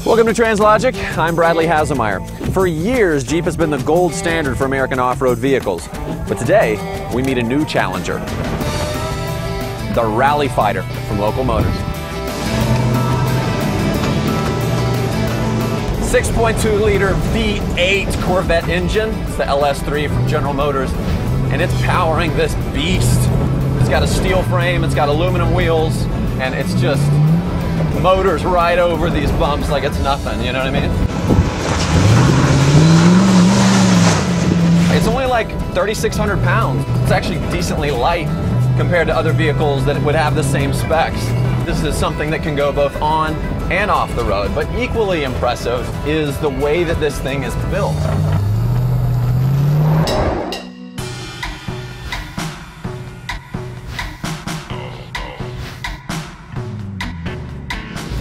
Welcome to TRANSLOGIC. I'm Bradley Hasemeyer. For years, Jeep has been the gold standard for American off-road vehicles. But today, we meet a new challenger. The Rally Fighter from Local Motors. 6.2-liter V8 Corvette engine. It's the LS3 from General Motors. And it's powering this beast. It's got a steel frame, it's got aluminum wheels, and it's just motors right over these bumps like it's nothing, you know what I mean? It's only like 3,600 pounds. It's actually decently light compared to other vehicles that would have the same specs. This is something that can go both on and off the road, but equally impressive is the way that this thing is built.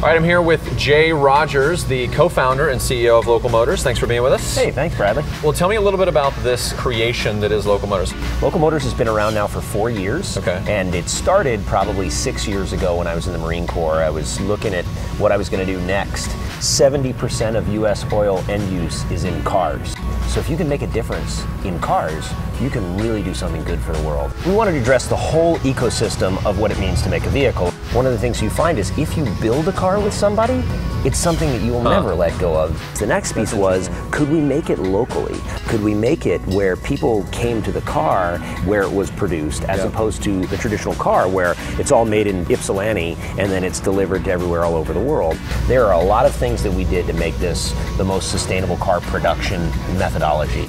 All right, I'm here with Jay Rogers, the co-founder and CEO of Local Motors. Thanks for being with us. Hey, thanks, Bradley. Well, tell me a little bit about this creation that is Local Motors. Local Motors has been around now for 4 years. Okay. And it started probably 6 years ago when I was in the Marine Corps. I was looking at what I was going to do next. 70% of U.S. oil end use is in cars. So if you can make a difference in cars, you can really do something good for the world. We wanted to address the whole ecosystem of what it means to make a vehicle. One of the things you find is if you build a car with somebody, it's something that you will never let go of. The next piece was, could we make it locally? Could we make it where people came to the car where it was produced, as opposed to the traditional car where it's all made in Ypsilanti and then it's delivered to everywhere all over the world. There are a lot of things that we did to make this the most sustainable car production methodology.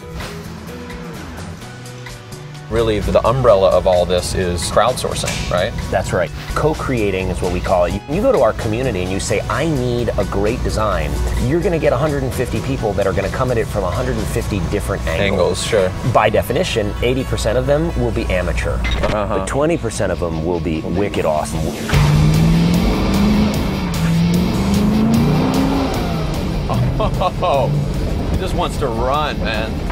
Really, the umbrella of all this is crowdsourcing, right? That's right. Co-creating is what we call it. You go to our community and you say, I need a great design. You're going to get 150 people that are going to come at it from 150 different angles. Sure. By definition, 80% of them will be amateur, but 20% of them will be wicked awesome. Oh, he just wants to run, man.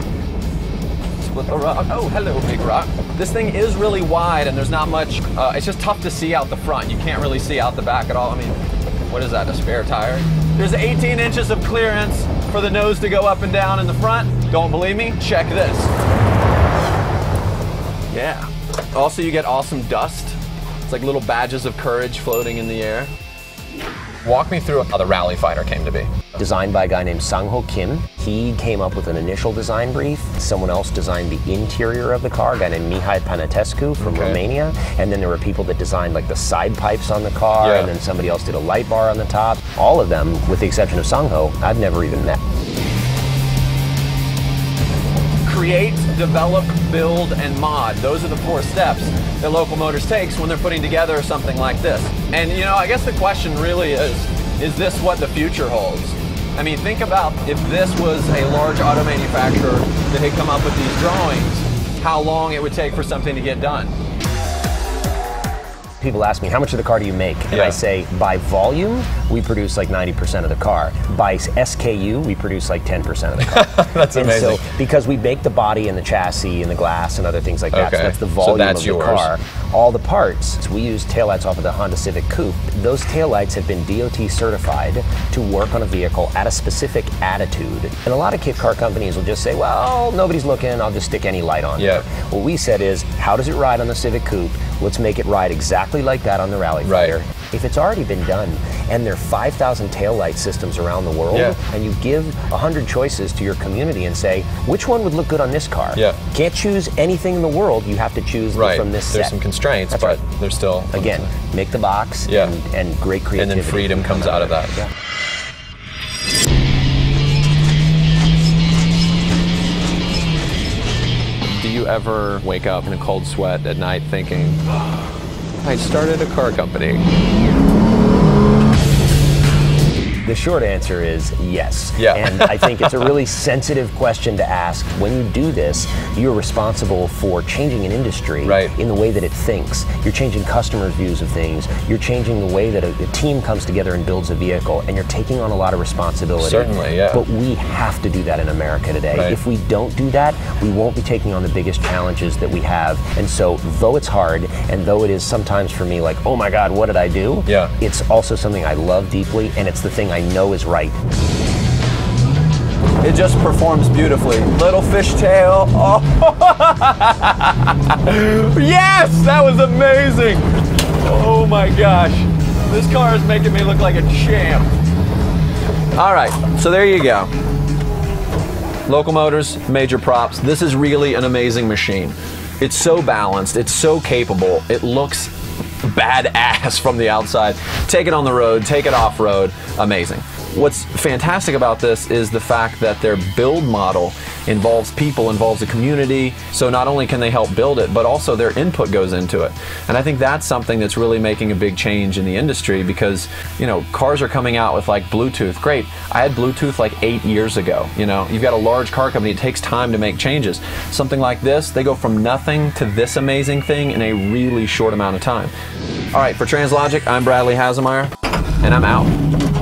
With the rock. Oh, hello, big rock. This thing is really wide and there's not much, it's just tough to see out the front. You can't really see out the back at all. I mean, what is that, a spare tire? There's 18 inches of clearance for the nose to go up and down in the front. Don't believe me? Check this. Yeah. Also, you get awesome dust. It's like little badges of courage floating in the air. Walk me through how the Rally Fighter came to be. Designed by a guy named Sang-Ho Kim. He came up with an initial design brief. Someone else designed the interior of the car, a guy named Mihai Panatescu from Romania. And then there were people that designed like the side pipes on the car, and then somebody else did a light bar on the top. All of them, with the exception of Sang-Ho, I've never even met. Create, develop, build, and mod. Those are the 4 steps that Local Motors takes when they're putting together something like this. And you know, I guess the question really is this what the future holds? I mean, think about if this was a large auto manufacturer that had come up with these drawings, how long it would take for something to get done. People ask me, how much of the car do you make? And I say, by volume, we produce like 90% of the car. By SKU, we produce like 10% of the car. That's amazing. And so, because we make the body and the chassis and the glass and other things like that, so that's the volume of the car. All the parts, we use taillights off of the Honda Civic Coupe. Those taillights have been DOT certified to work on a vehicle at a specific attitude. And a lot of kit car companies will just say, well, nobody's looking, I'll just stick any light on there. What we said is, how does it ride on the Civic Coupe? Let's make it ride exactly like that on the Rally Fighter. If it's already been done, and there are 5,000 taillight systems around the world, and you give 100 choices to your community and say, which one would look good on this car? Can't choose anything in the world, you have to choose from this set. There's some constraints, but there's still... Again, make the box and great creativity. And then freedom comes out of that. Do you ever wake up in a cold sweat at night thinking, I started a car company? The short answer is yes. And I think it's a really sensitive question to ask. When you do this, you're responsible for changing an industry in the way that it thinks. You're changing customers' views of things. You're changing the way that a team comes together and builds a vehicle, and you're taking on a lot of responsibility. Certainly, But we have to do that in America today. If we don't do that, we won't be taking on the biggest challenges that we have. And so, though it's hard, and though it is sometimes for me like, oh my God, what did I do? It's also something I love deeply, and it's the thing I know is right. It just performs beautifully. Little fishtail. Oh. Yes, that was amazing. Oh my gosh. This car is making me look like a champ. All right, so there you go. Local Motors, major props. This is really an amazing machine. It's so balanced, it's so capable. It looks badass from the outside. Take it on the road, take it off-road, amazing. What's fantastic about this is the fact that their build model involves people, involves a community, so not only can they help build it, but also their input goes into it. And I think that's something that's really making a big change in the industry because, you know, cars are coming out with like Bluetooth. Great, I had Bluetooth like 8 years ago. You know, you've got a large car company, it takes time to make changes. Something like this, they go from nothing to this amazing thing in a really short amount of time. All right, for TRANSLOGIC, I'm Bradley Hasemeyer, and I'm out.